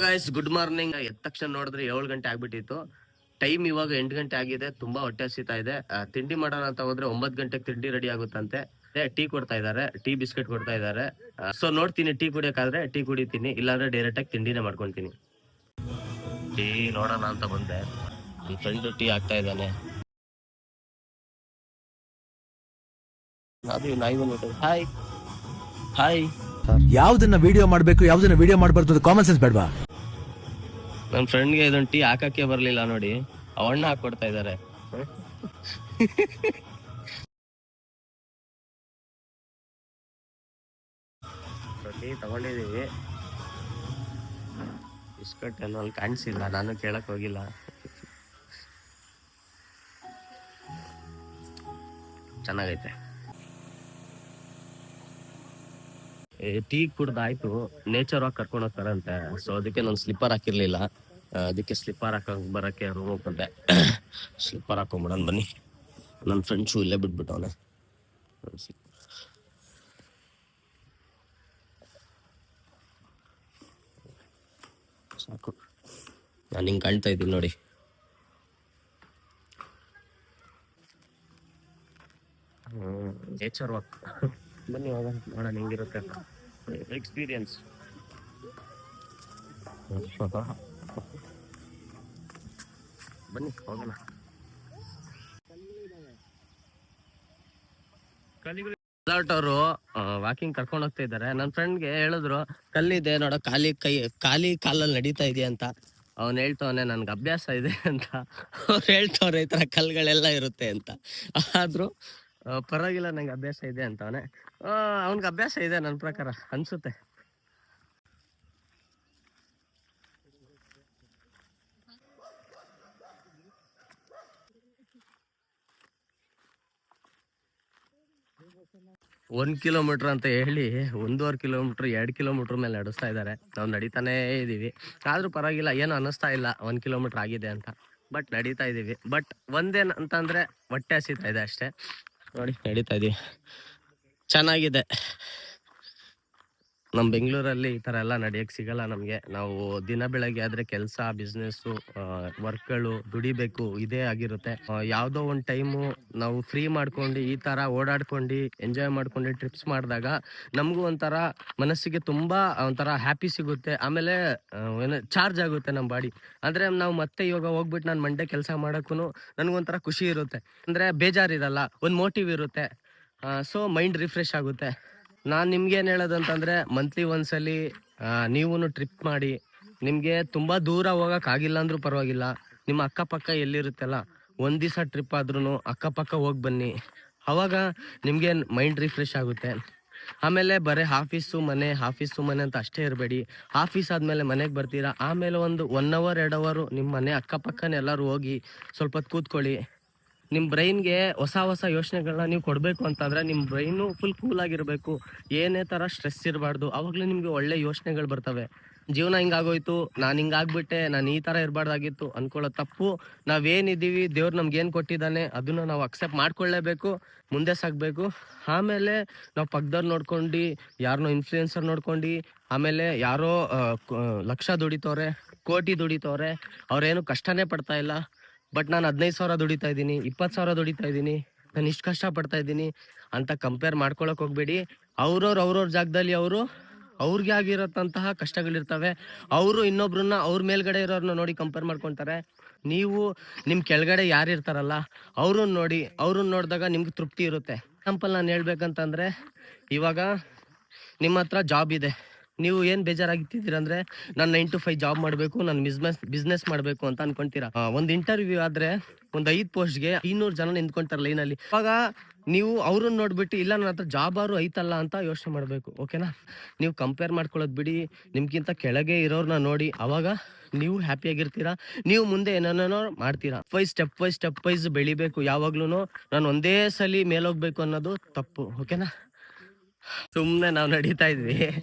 Guys good morning. ಎದ್ದ ತಕ್ಷಣ ನೋಡಿದ್ರೆ 7 ಗಂಟೆ ಆಗ್ಬಿಟ್ಟಿತ್ತು. ಟೈಮ್ ಇವಾಗ 8 ಗಂಟೆ ಆಗಿದೆ. ತುಂಬಾ ಹೊಟ್ಟೆ ಹಸಿತಾ ಇದೆ. ತಿಂಡಿ ಮಾಡೋಣ ಅಂತ ಹೋದ್ರೆ 9 ಗಂಟೆಗೆ ತಿಂಡಿ ರೆಡಿ ಆಗುತ್ತಂತೆ. ಟೀ ಕೊಡ್ತಾ ಇದಾರೆ, ಟೀ ಬಿಸ್ಕೆಟ್ ಕೊಡ್ತಾ ಇದಾರೆ. ಸೊ ನೋಡ್ತೀನಿ, ಟೀ ಕುಡಿಯೋಕಾದ್ರೆ ಟೀ ಕುಡಿತೀನಿ, ಇಲ್ಲಾಂದ್ರೆ ಡೈರೆಕ್ಟ್ ಆಗಿ ತಿಂಡಿನೇ ಮಾಡ್ಕೊಂತೀನಿ. ಟೀ ನೋಡೋಣ ಅಂತ ಬಂದೆ. ನನ್ನ ಫ್ರೆಂಡ್ ಟೀ ಆಗ್ತಾ ಇದ್ದಾನೆ. Hi hi. ಯಾವ್ದನ್ನ ವಿಡಿಯೋ ಮಾಡ್ಬೇಕು, ಯಾವ್ದನ್ನ ವಿಡಿಯೋ ಮಾಡ್ಬಾರ್ದು ಕಾಮನ್ ಸೆನ್ಸ್ ಬೇಡವಾ? ನನ್ನ ಫ್ರೆಂಡ್ಗೆ ಇದೊಂದು ಟೀ ಹಾಕಕ್ಕೆ ಬರ್ಲಿಲ್ಲ ನೋಡಿ, ಅವಣ್ಣ ಹಾಕೊಡ್ತಾ ಇದಾರೆ. ಟೀ ತಗೊಂಡಿದೀವಿ. ಬಿಸ್ಕಟ್ ಏನೋ ಅಲ್ಲಿ ಕಾಣಿಸಿಲ್ಲ, ನಾನು ಕೇಳಕ್ ಹೋಗಿಲ್ಲ. ಚೆನ್ನಾಗೈತೆ. ಟೀ ಕುಡ್ದಾಯ್ತು, ನೇಚರ್ ವಾಕ್ ಕರ್ಕೊಂಡು ಹೋಗ್ತಾರಂತೆ. ಸೊ ಅದಕ್ಕೆ ನಾನು ಸ್ಲಿಪ್ಪರ್ ಹಾಕಿರ್ಲಿಲ್ಲ, ಅದಕ್ಕೆ ಸ್ಲಿಪ್ಪರ್ ಹಾಕಕ್ ಬರಕ್ಕೆ ರೂಮ್ ಬಂದೆ. ಸ್ಲಿಪ್ಪರ್ ಹಾಕೊಂಡ್ಬಿಡೋಣ ಬನ್ನಿ. ನನ್ನ ಫ್ರೆಂಡ್ ಶೂ ಇಲ್ಲೇ ಬಿಟ್ಬಿಟ್ಟವನೆ. ಸಾಕು, ನಾನು ಹಿಂಗೆ ಕಾಣ್ತಾ ಇದ್ದೀನಿ ನೋಡಿ. ನೇಚರ್ ವಾಕ್ ಬನ್ನಿ, ಹೋಗೋಣ, ನೋಡೋಣ ಹೆಂಗಿರುತ್ತೆ ಎಕ್ಸ್ಪೀರಿಯನ್ಸ್. ಬನ್ನಿ ಹೋಗೋಣ. ಅವರು ವಾಕಿಂಗ್ ಕರ್ಕೊಂಡು ಹೋಗ್ತಾ ಇದ್ದಾರೆ. ನನ್ನ ಫ್ರೆಂಡ್ಗೆ ಹೇಳಿದ್ರು ಕಲ್ಲಿದೆ ನೋಡೋ, ಖಾಲಿ ಕಾಲಲ್ಲಿ ನಡೀತಾ ಇದೆಯಾ ಅಂತ. ಅವ್ನು ಹೇಳ್ತವನೆ ನನ್ಗೆ ಅಭ್ಯಾಸ ಇದೆ ಅಂತ. ಅವ್ರು ಹೇಳ್ತವ್ರೆ ಈ ತರ ಕಲ್ಗಳೆಲ್ಲ ಇರುತ್ತೆ ಅಂತ. ಆದ್ರೂ ಪರವಾಗಿಲ್ಲ, ನಂಗೆ ಅಭ್ಯಾಸ ಇದೆ ಅಂತವನೆ. ಅವನ್ಗೆ ಅಭ್ಯಾಸ ಇದೆ ನನ್ನ ಪ್ರಕಾರ ಅನ್ಸುತ್ತೆ. ಒಂದ್ ಕಿಲೋಮೀಟರ್ ಅಂತ ಹೇಳಿ 1.5 ಕಿಲೋಮೀಟರ್ 2 ಕಿಲೋಮೀಟರ್ ಮೇಲೆ ನಡೆಸ್ತಾ ಇದ್ದಾರೆ. ನಾವು ನಡೀತಾನೇ ಇದೀವಿ, ಆದ್ರೂ ಪರವಾಗಿಲ್ಲ, ಏನು ಅನ್ನಿಸ್ತಾ ಇಲ್ಲ 1 ಕಿಲೋಮೀಟರ್ ಆಗಿದೆ ಅಂತ. ಬಟ್ ನಡೀತಾ ಇದೀವಿ. ಬಟ್ ಒಂದೇನ್ ಅಂತಂದ್ರೆ ಹೊಟ್ಟೆ ಹಸಿತಾ ಇದೆ ಅಷ್ಟೇ. ನೋಡಿ ನಡೀತಾ ಇದೀವಿ, ಚೆನ್ನಾಗಿದೆ. ನಮ್ಮ ಬೆಂಗಳೂರಲ್ಲಿ ಈ ತರ ಎಲ್ಲ ನಡೆಯಕ್ ಸಿಗಲ್ಲ ನಮ್ಗೆ. ನಾವು ದಿನ ಬೆಳಗ್ಗೆ ಆದ್ರೆ ಕೆಲಸ, ಬಿಸ್ನೆಸ್ಸು, ವರ್ಕ್ಗಳು, ದುಡಿಬೇಕು, ಇದೇ ಆಗಿರುತ್ತೆ. ಯಾವ್ದೋ ಒಂದು ಟೈಮು ನಾವು ಫ್ರೀ ಮಾಡ್ಕೊಂಡು ಈ ತರ ಓಡಾಡ್ಕೊಂಡು ಎಂಜಾಯ್ ಮಾಡ್ಕೊಂಡು ಟ್ರಿಪ್ಸ್ ಮಾಡಿದಾಗ ನಮಗೂ ಒಂಥರ ಮನಸ್ಸಿಗೆ ತುಂಬಾ ಒಂಥರ ಹ್ಯಾಪಿ ಸಿಗುತ್ತೆ. ಆಮೇಲೆ ಚಾರ್ಜ್ ಆಗುತ್ತೆ ನಮ್ಮ ಬಾಡಿ. ಅಂದ್ರೆ ನಾವು ಮತ್ತೆ ಇವಾಗ ಹೋಗ್ಬಿಟ್ಟು ನಾನು ಮಂಡೇ ಕೆಲಸ ಮಾಡೋಕ್ಕೂ ನನಗೊಂಥರ ಖುಷಿ ಇರುತ್ತೆ. ಅಂದ್ರೆ ಬೇಜಾರಿರಲ್ಲ, ಒಂದು ಮೋಟಿವ್ ಇರುತ್ತೆ. ಸೊ ಮೈಂಡ್ ರಿಫ್ರೆಶ್ ಆಗುತ್ತೆ. ನಾನು ನಿಮ್ಗೇನು ಹೇಳೋದಂತಂದ್ರೆ ಮಂತ್ಲಿ ಒಂದ್ಸಲಿ ನೀವು ಟ್ರಿಪ್ ಮಾಡಿ. ನಿಮಗೆ ತುಂಬ ದೂರ ಹೋಗೋಕ್ಕಾಗಿಲ್ಲ ಅಂದ್ರೂ ಪರವಾಗಿಲ್ಲ, ನಿಮ್ಮ ಅಕ್ಕಪಕ್ಕ ಎಲ್ಲಿರುತ್ತಲ್ಲ ಒಂದು ದಿವಸ ಟ್ರಿಪ್ ಆದ್ರೂ ಅಕ್ಕಪಕ್ಕ ಹೋಗಿ ಬನ್ನಿ. ಅವಾಗ ನಿಮಗೆ ಮೈಂಡ್ ರಿಫ್ರೆಶ್ ಆಗುತ್ತೆ. ಆಮೇಲೆ ಬರೀ ಆಫೀಸು ಮನೆ ಅಂತ ಅಷ್ಟೇ ಇರಬೇಡಿ. ಆಫೀಸ್ ಆದಮೇಲೆ ಮನೆಗೆ ಬರ್ತೀರಾ, ಆಮೇಲೆ ಒಂದು 1 ಅವರ್ 2 ಅವರ್ ನಿಮ್ಮ ಮನೆ ಅಕ್ಕಪಕ್ಕನೇ ಎಲ್ಲರೂ ಹೋಗಿ ಸ್ವಲ್ಪ ಹೊತ್ತು ಕೂತ್ಕೊಳ್ಳಿ. ನಿಮ್ಮ ಬ್ರೈನ್ಗೆ ಹೊಸ ಯೋಚನೆಗಳನ್ನ ನೀವು ಕೊಡಬೇಕು ಅಂತಂದರೆ ನಿಮ್ಮ ಬ್ರೈನು ಫುಲ್ ಕೂಲಾಗಿರಬೇಕು. ಏನೇ ಥರ ಸ್ಟ್ರೆಸ್ ಇರಬಾರ್ದು. ಆವಾಗಲೇ ನಿಮಗೆ ಒಳ್ಳೆ ಯೋಚನೆಗಳು ಬರ್ತವೆ. ಜೀವನ ಹಿಂಗಾಗೋಯ್ತು, ನಾನು ಹಿಂಗಾಗ್ಬಿಟ್ಟೆ, ನಾನು ಈ ಥರ ಇರಬಾರ್ದಾಗಿತ್ತು ಅಂದ್ಕೊಳ್ಳೋ ತಪ್ಪು. ನಾವೇನಿದ್ದೀವಿ, ದೇವ್ರು ನಮ್ಗೇನು ಕೊಟ್ಟಿದ್ದಾನೆ ಅದನ್ನು ನಾವು ಅಕ್ಸೆಪ್ಟ್ ಮಾಡ್ಕೊಳ್ಳೇಬೇಕು, ಮುಂದೆ ಸಾಗಬೇಕು. ಆಮೇಲೆ ನಾವು ಪಕ್ಕದವ್ರು ನೋಡ್ಕೊಂಡು, ಯಾರನ್ನೋ ಇನ್ಫ್ಲೂಯೆನ್ಸರ್ ನೋಡ್ಕೊಂಡು, ಆಮೇಲೆ ಯಾರೋ ಲಕ್ಷ ದುಡಿತವ್ರೆ, ಕೋಟಿ ದುಡಿತವ್ರೆ, ಅವ್ರೇನು ಕಷ್ಟನೇ ಪಡ್ತಾ ಇಲ್ಲ. ಬಟ್ ನಾನು 15,000 ದುಡಿತಾ ಇದ್ದೀನಿ, 20,000 ದುಡಿತಾ ಇದ್ದೀನಿ, ನಾನು ಇಷ್ಟು ಕಷ್ಟಪಡ್ತಾ ಇದ್ದೀನಿ ಅಂತ ಕಂಪೇರ್ ಮಾಡ್ಕೊಳಕ್ ಹೋಗ್ಬೇಡಿ. ಅವ್ರವ್ರ ಜಾಗದಲ್ಲಿ ಅವ್ರಿಗೆ ಆಗಿರತ್ತಂತಹ ಕಷ್ಟಗಳಿರ್ತವೆ. ಅವರು ಇನ್ನೊಬ್ರನ್ನ ಅವ್ರ ಮೇಲ್ಗಡೆ ಇರೋರನ್ನ ನೋಡಿ ಕಂಪೇರ್ ಮಾಡ್ಕೊತಾರೆ. ನೀವು ನಿಮ್ಮ ಕೆಳಗಡೆ ಯಾರು ಇರ್ತಾರಲ್ಲ ಅವ್ರನ್ನ ನೋಡಿ, ಅವ್ರನ್ನ ನೋಡಿದಾಗ ನಿಮ್ಗೆ ತೃಪ್ತಿ ಇರುತ್ತೆ. ಎಕ್ಸಾಂಪಲ್ ನಾನು ಹೇಳ್ಬೇಕಂತಂದ್ರೆ, ಇವಾಗ ನಿಮ್ಮ ಹತ್ರ ಜಾಬ್ ಇದೆ, ನೀವು ಏನು ಬೇಜಾರಾಗಿತ್ತಿದ್ದೀರಂದ್ರೆ ನಾನು 9 to 5 ಜಾಬ್ ಮಾಡಬೇಕು, ನಾನು ಬಿಸ್ನೆಸ್ ಮಾಡಬೇಕು ಅಂತ ಅನ್ಕೊಂತೀರಾ. ಒಂದು ಇಂಟರ್ವ್ಯೂ ಆದ್ರೆ ಒಂದು 5 ಪೋಸ್ಟ್ಗೆ 200 ಜನ ನಿಂತ್ಕೊಂತಾರೆ ಲೈನಲ್ಲಿ. ಅವಾಗ ನೀವು ಅವ್ರನ್ನ ನೋಡ್ಬಿಟ್ಟು ಇಲ್ಲ ನನ್ನ ಹತ್ರ ಜಾಬ್ ಐತಲ್ಲ ಅಂತ ಯೋಚನೆ ಮಾಡಬೇಕು. ಓಕೆನಾ? ನೀವು ಕಂಪೇರ್ ಮಾಡ್ಕೊಳ್ಳೋದು ಬಿಡಿ, ನಿಮ್ಗಿಂತ ಕೆಳಗೆ ಇರೋರ್ನ ನೋಡಿ. ಅವಾಗ ನೀವು ಹ್ಯಾಪಿಯಾಗಿರ್ತೀರಾ, ನೀವು ಮುಂದೆ ಏನೇನೋ ಮಾಡ್ತೀರಾ. ಸ್ಟೆಪ್ ವೈಸ್ ಬೆಳಿಬೇಕು ಯಾವಾಗ್ಲೂ. ನಾನು ಒಂದೇ ಸಲ ಮೇಲೋಗ್ಬೇಕು ಅನ್ನೋದು ತಪ್ಪು. ಓಕೆನಾ? ಸುಮ್ನೆ ನಾವ್ ನಡೀತಾ ಇದ್ವಿ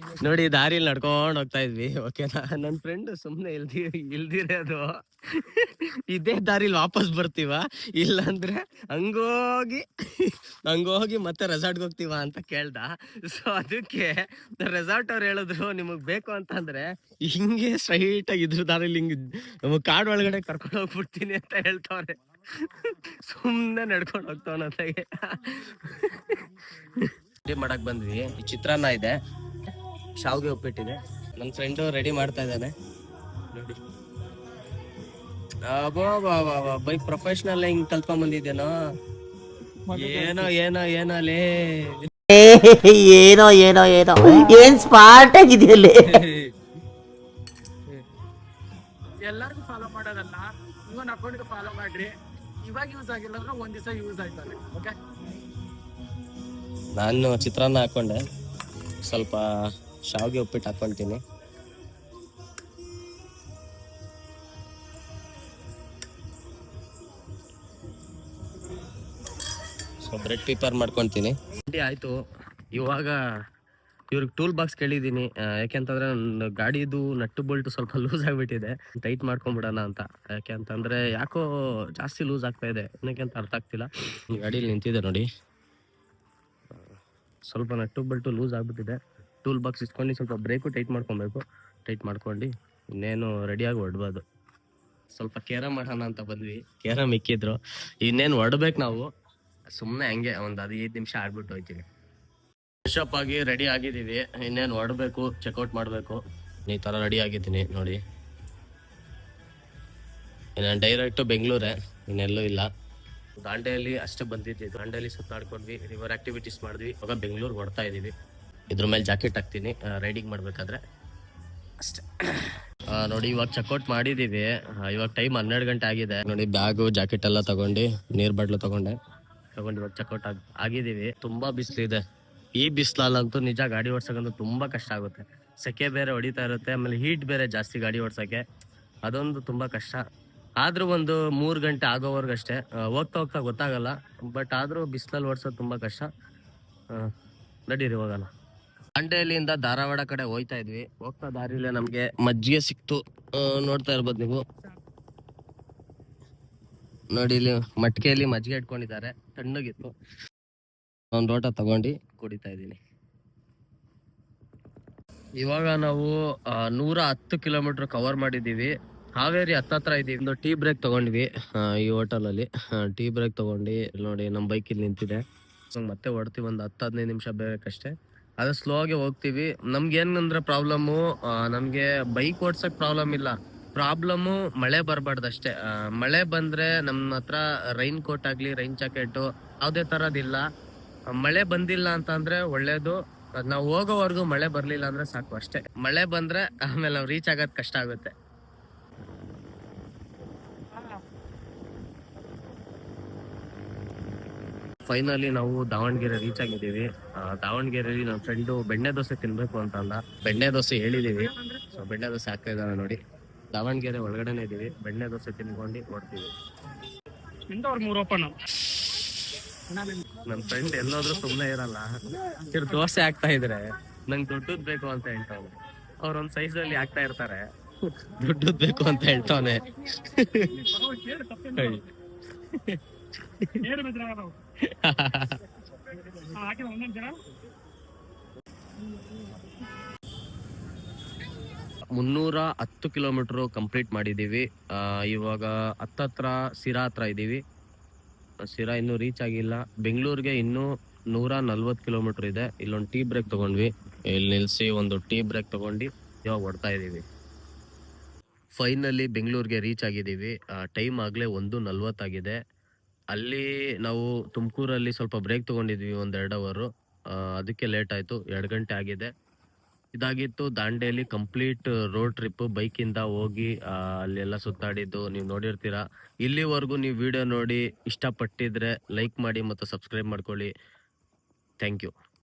ನೋಡಿ, ದಾರಿಲಿ ನಡ್ಕೊಂಡ್ ಹೋಗ್ತಾ ಇದ್ವಿ. ಓಕೆನಾ, ನನ್ ಫ್ರೆಂಡ್ ಸುಮ್ನೆ ಇಲ್ದಿರೋದು ಇದೇ ದಾರಿಲಿ ವಾಪಸ್ ಬರ್ತೀವ, ಇಲ್ಲಾಂದ್ರೆ ಹಂಗೋಗಿ ಮತ್ತೆ ರೆಸಾರ್ಟ್ಗೆ ಹೋಗ್ತೀವ ಅಂತ ಕೇಳ್ದ. ಸೊ ಅದಕ್ಕೆ ರೆಸಾರ್ಟ್ ಅವ್ರು ಹೇಳಿದ್ರು, ನಿಮಗ್ ಬೇಕು ಅಂತಂದ್ರೆ ಹಿಂಗೆ ಸ್ಟ್ರೈಟ್ ಆಗಿ ಇದ್ರ ದಾರಿಲಿ ಹಿಂಗ್ ನಮಗ್ ಕಾಡ್ ಒಳಗಡೆ ಕರ್ಕೊಂಡು ಹೋಗ್ಬಿಡ್ತೀನಿ ಅಂತ ಹೇಳ್ತವ್ರೆ. ಸುಮ್ನೆ ನಡ್ಕೊಂಡು ಹೋಗ್ತಾವನಂತಾಗೆ ಮಾಡಕ್ ಬಂದ್ವಿ. ಈ ಚಿತ್ರಾನ್ನ ಇದೆ, ಶಾವ್ಗೆ ಉಪ್ಪಿಟ್ಟಿದೆ, ನನ್ನ ಫ್ರೆಂಡು ರೆಡಿ ಮಾಡ್ತಾ ಇದ್ದಾನೆ ನೋಡಿ. ಬೈಕ್ ಪ್ರೊಫೆಷನಲ್ ಹಿಂಗ್ ಕಲ್ತ್ಕೊಂಡ್ ಬಂದಿದ್ದೇನೋ, ಏನೋಲೇ ಏನೋ ಏನ್ ಸ್ಮಾರ್ಟ್ ಆಗಿದೆಯಲ್ಲೇ. ಎಲ್ಲರಿಗೂ ಫಾಲೋ ಮಾಡೋದಲ್ಲ, ಇವನ್ ಅಕೌಂಟ್ಗೆ ಫಾಲೋ ಮಾಡ್ರಿ. ಇವಾಗ ಯೂಸ್ ಆಗಿಲ್ಲ ಅಂದ್ರೆ ಒಂದ್ ದಿವಸ ಯೂಸ್ ಆಯ್ತದೆ. ಓಕೆ, ನಾನು ಚಿತ್ರಾನ್ನ ಹಾಕೊಂಡೆ, ಸ್ವಲ್ಪ ಶಾವ್ಗೆ ಉಪ್ಪಿಟ್ಟು ಹಾಕೊಂತೀನಿ. ಸೊ ಬ್ರೆಡ್ ಪೇಪರ್ ಮಾಡ್ಕೊಂತೀನಿ. ಆಯ್ತು, ಇವಾಗ ಇವ್ರಿಗೆ ಟೂಲ್ ಬಾಕ್ಸ್ ಕೇಳಿದ್ದೀನಿ. ಯಾಕೆಂತಂದ್ರೆ ನನ್ನ ಗಾಡಿದು ನಟ್ಟು ಬೋಲ್ಟ್ ಸ್ವಲ್ಪ ಲೂಸ್ ಆಗಿಬಿಟ್ಟಿದೆ, ಟೈಟ್ ಮಾಡ್ಕೊಂಡ್ಬಿಡೋಣ ಅಂತ. ಯಾಕೆಂತಂದ್ರೆ ಯಾಕೋ ಜಾಸ್ತಿ ಲೂಸ್ ಆಗ್ತಾ ಇದೆ, ಏನಕ್ಕೆ ಅಂತ ಅರ್ಥ ಆಗ್ತಿಲ್ಲ. ಗಾಡೀಲಿ ನಿಂತಿದೆ ನೋಡಿ, ಸ್ವಲ್ಪ ನಟ್ಟು ಬೋಲ್ಟು ಲೂಸ್ ಆಗ್ಬಿಟ್ಟಿದೆ. ಟೂಲ್ ಬಾಕ್ಸ್ ಇಸ್ಕೊಂಡು ಸ್ವಲ್ಪ ಬ್ರೇಕು ಟೈಟ್ ಮಾಡ್ಕೊಬೇಕು. ಟೈಟ್ ಮಾಡ್ಕೊಂಡು ಇನ್ನೇನು ರೆಡಿಯಾಗಿ ಹೊಡ್ಬೋದು. ಸ್ವಲ್ಪ ಕೇರ ಮಾಡೋಣ ಅಂತ ಬಂದ್ವಿ, ಕೇರ ಮಿಕ್ಕಿದ್ರು. ಇನ್ನೇನು ಹೊಡ್ಬೇಕು ನಾವು, ಸುಮ್ಮನೆ ಹಂಗೆ ಒಂದು 15 ನಿಮಿಷ ಆಡ್ಬಿಟ್ಟು ಹೋಯ್ತೀವಿ. ಫ್ರೆಶಪ್ ಆಗಿ ರೆಡಿ ಆಗಿದ್ದೀವಿ, ಇನ್ನೇನು ಹೊಡ್ಬೇಕು, ಚೆಕ್ಔಟ್ ಮಾಡಬೇಕು. ಈ ಥರ ರೆಡಿ ಆಗಿದ್ದೀನಿ ನೋಡಿ. ನಾನು ಡೈರೆಕ್ಟು ಬೆಂಗಳೂರೇ, ಇನ್ನೆಲ್ಲೂ ಇಲ್ಲ. ದಾಂಡೇಲಿ ಅಷ್ಟೇ ಬಂದಿದ್ವಿ, ದಾಂಡೇಲಿ ಸುತ್ತಾಡ್ಕೊಂಡ್ವಿ, ರಿವರ್ ಆಕ್ಟಿವಿಟೀಸ್ ಮಾಡಿದ್ವಿ. ಇವಾಗ ಬೆಂಗಳೂರಿಗೆ ಹೊಡ್ತಾ ಇದೀವಿ. ಇದ್ರ ಮೇಲೆ ಜಾಕೆಟ್ ಹಾಕ್ತೀನಿ ರೈಡಿಂಗ್ ಮಾಡ್ಬೇಕಾದ್ರೆ ಅಷ್ಟೇ. ನೋಡಿ ಇವಾಗ ಚೆಕ್ಔಟ್ ಮಾಡಿದೀವಿ. ಇವಾಗ ಟೈಮ್ 12 ಗಂಟೆ ಆಗಿದೆ ನೋಡಿ. ಬ್ಯಾಗು ಜಾಕೆಟ್ ಎಲ್ಲ ತಗೊಂಡು, ನೀರ್ ಬಾಟ್ಲು ತಗೊಂಡು ಇವಾಗ ಚೆಕ್ಔಟ್ ಆಗಿದೀವಿ. ತುಂಬಾ ಬಿಸಿಲಿದೆ. ಈ ಬಿಸಿಲಲ್ಲಂತೂ ನಿಜ ಗಾಡಿ ಓಡ್ಸಕ್ಕಂತೂ ತುಂಬಾ ಕಷ್ಟ ಆಗುತ್ತೆ. ಸೆಕೆ ಬೇರೆ ಹೊಡಿತಾ ಇರುತ್ತೆ, ಆಮೇಲೆ ಹೀಟ್ ಬೇರೆ ಜಾಸ್ತಿ ಗಾಡಿ ಓಡ್ಸಕ್ಕೆ, ಅದೊಂದು ತುಂಬಾ ಕಷ್ಟ. ಆದ್ರೂ ಒಂದು 3 ಗಂಟೆ ಆಗೋವರೆಗಷ್ಟೇ, ಹೋಗ್ತಾ ಗೊತ್ತಾಗಲ್ಲ. ಬಟ್ ಆದ್ರೂ ಬಿಸಿಲಲ್ಲಿ ಓಡ್ಸೋದು ತುಂಬಾ ಕಷ್ಟ. ನಡೀರಿ ಹೋಗೋಣ. ದಾಂಡೇಲಿಯಿಂದ ಧಾರವಾಡ ಕಡೆ ಹೋಯ್ತಾ ಇದ್ವಿ. ಹೋಗ್ತಾ ದಾರಿಲೇ ನಮ್ಗೆ ಮಜ್ಜಿಗೆ ಸಿಕ್ತು, ನೋಡ್ತಾ ಇರ್ಬೋದು ನೀವು ನೋಡಿ. ಇಲ್ಲಿ ಮಟ್ಕೆಯಲ್ಲಿ ಮಜ್ಜಿಗೆ ಇಟ್ಕೊಂಡಿದ್ದಾರೆ, ತಣ್ಣಗಿತ್ತು. ಒಂದು ಲೋಟ ತಗೊಂಡು ಕುಡಿತಾ ಇದ್ದೀನಿ. ಇವಾಗ ನಾವು 110 ಕಿಲೋಮೀಟರ್ ಕವರ್ ಮಾಡಿದೀವಿ. ಹಾವೇರಿ ಹತ್ರ ಇದೀವಿ. ಒಂದು ಟೀ ಬ್ರೇಕ್ ತಗೊಂಡ್ವಿ ಈ ಹೋಟೆಲಲ್ಲಿ. ಟೀ ಬ್ರೇಕ್ ತಗೊಂಡು ನೋಡಿ ನಮ್ಮ ಬೈಕ್ ಇಲ್ಲಿ ನಿಂತಿದೆ. ಮತ್ತೆ ಹೊಡ್ತೀವಿ, ಒಂದು 10-15 ನಿಮಿಷ ಬೇಕಷ್ಟೇ. ಅದು ಸ್ಲೋ ಆಗಿ ಹೋಗ್ತೀವಿ. ನಮ್ಗೆ ಏನಂದ್ರೆ ಪ್ರಾಬ್ಲಮ್ಮು, ನಮ್ಗೆ ಬೈಕ್ ಓಡ್ಸಕ್ ಪ್ರಾಬ್ಲಮ್ ಇಲ್ಲ, ಪ್ರಾಬ್ಲಮ್ಮು ಮಳೆ ಬರಬಾರ್ದಷ್ಟೇ. ಮಳೆ ಬಂದ್ರೆ ನಮ್ಮ ಹತ್ರ ರೈನ್ ಕೋಟ್ ಆಗ್ಲಿ, ರೈನ್ ಜಾಕೆಟ್ ಯಾವುದೇ ತರದಿಲ್ಲ. ಮಳೆ ಬಂದಿಲ್ಲ ಅಂತಂದ್ರೆ ಒಳ್ಳೇದು. ನಾವು ಹೋಗೋವರೆಗೂ ಮಳೆ ಬರ್ಲಿಲ್ಲ ಅಂದ್ರೆ ಸಾಕು ಅಷ್ಟೇ. ಮಳೆ ಬಂದ್ರೆ ಆಮೇಲೆ ನಾವು ರೀಚ್ ಆಗೋದ್ ಕಷ್ಟ ಆಗುತ್ತೆ. ಫೈನಲಿ ನಾವು ದಾವಣಗೆರೆ ರೀಚ್ ಆಗಿದ್ದೀವಿ. ದಾವಣಗೆರೆಯಲ್ಲಿ ನಮ್ಮ ಫ್ರೆಂಡು ಬೆಣ್ಣೆ ದೋಸೆ ತಿನ್ಬೇಕು ಅಂತ ಅಂದ. ಬೆಣ್ಣೆ ದೋಸೆ ಹೇಳಿದೀವಿ, ಸೊ ಬೆಣ್ಣೆ ದೋಸೆ ಹಾಕ್ತಾ ಇದ್ದಾವೆ ನೋಡಿ. ದಾವಣಗೆರೆ ಒಳಗಡೆನೆ ಇದೀವಿ, ಬೆಣ್ಣೆ ದೋಸೆ ತಿನ್ಕೊಂಡು ನೋಡ್ತೀವಿ. ನನ್ನ ಫ್ರೆಂಡ್ ಎಲ್ಲೋದ್ರೂ ಸುಮ್ಮನೆ ಇರಲ್ಲ. ದೋಸೆ ಹಾಕ್ತಾ ಇದ್ರೆ ನಂಗೆ ದುಡ್ಡದ್ ಬೇಕು ಅಂತ ಹೇಳ್ತಾವೆ. ಅವ್ರೊಂದ್ ಸೈಜ್ ಅಲ್ಲಿ ಹಾಕ್ತಾ ಇರ್ತಾರೆ, ದುಡ್ಡದ್ ಬೇಕು ಅಂತ ಹೇಳ್ತಾನೆ. $310 ಕಿಲೋಮೀಟರ್ ಕಂಪ್ಲೀಟ್ ಮಾಡಿದೀವಿ. ಇವಾಗ ಹತ್ತತ್ರ ಸಿರಾ ಹತ್ರ ಇದೀವಿ. ಸಿರಾ ಇನ್ನೂ ರೀಚ್ ಆಗಿಲ್ಲ. ಬೆಂಗಳೂರಿಗೆ ಇನ್ನೂ 140 ಕಿಲೋಮೀಟರ್ ಇದೆ. ಇಲ್ಲೊಂದು ಟೀ ಬ್ರೇಕ್ ತಗೊಂಡ್ವಿ, ಇಲ್ಲಿ ನಿಲ್ಸಿ ಒಂದು ಟೀ ಬ್ರೇಕ್ ತಗೊಂಡು ಇವಾಗ ಹೊಡ್ತಾ ಇದೀವಿ. ಫೈನಲಿ ಬೆಂಗಳೂರಿಗೆ ರೀಚ್ ಆಗಿದ್ದೀವಿ. ಟೈಮ್ ಆಗಲೇ 1:40 ಆಗಿದೆ. ಅಲ್ಲಿ ನಾವು ತುಮಕೂರಲ್ಲಿ ಸ್ವಲ್ಪ ಬ್ರೇಕ್ ತಗೊಂಡಿದ್ವಿ, 1-2 ಅವರ್. ಅದಕ್ಕೆ ಲೇಟ್ ಆಯಿತು, 2 ಗಂಟೆ ಆಗಿದೆ. ಇದಾಗಿತ್ತು ದಾಂಡೇಲಿ ಕಂಪ್ಲೀಟ್ ರೋಡ್ ಟ್ರಿಪ್. ಬೈಕಿಂದ ಹೋಗಿ ಅಲ್ಲೆಲ್ಲ ಸುತ್ತಾಡಿದ್ದು ನೀವು ನೋಡಿರ್ತೀರಾ. ಇಲ್ಲಿವರೆಗೂ ನೀವು ವಿಡಿಯೋ ನೋಡಿ ಇಷ್ಟಪಟ್ಟಿದ್ರೆ ಲೈಕ್ ಮಾಡಿ ಮತ್ತು ಸಬ್ಸ್ಕ್ರೈಬ್ ಮಾಡ್ಕೊಳ್ಳಿ. Thank you.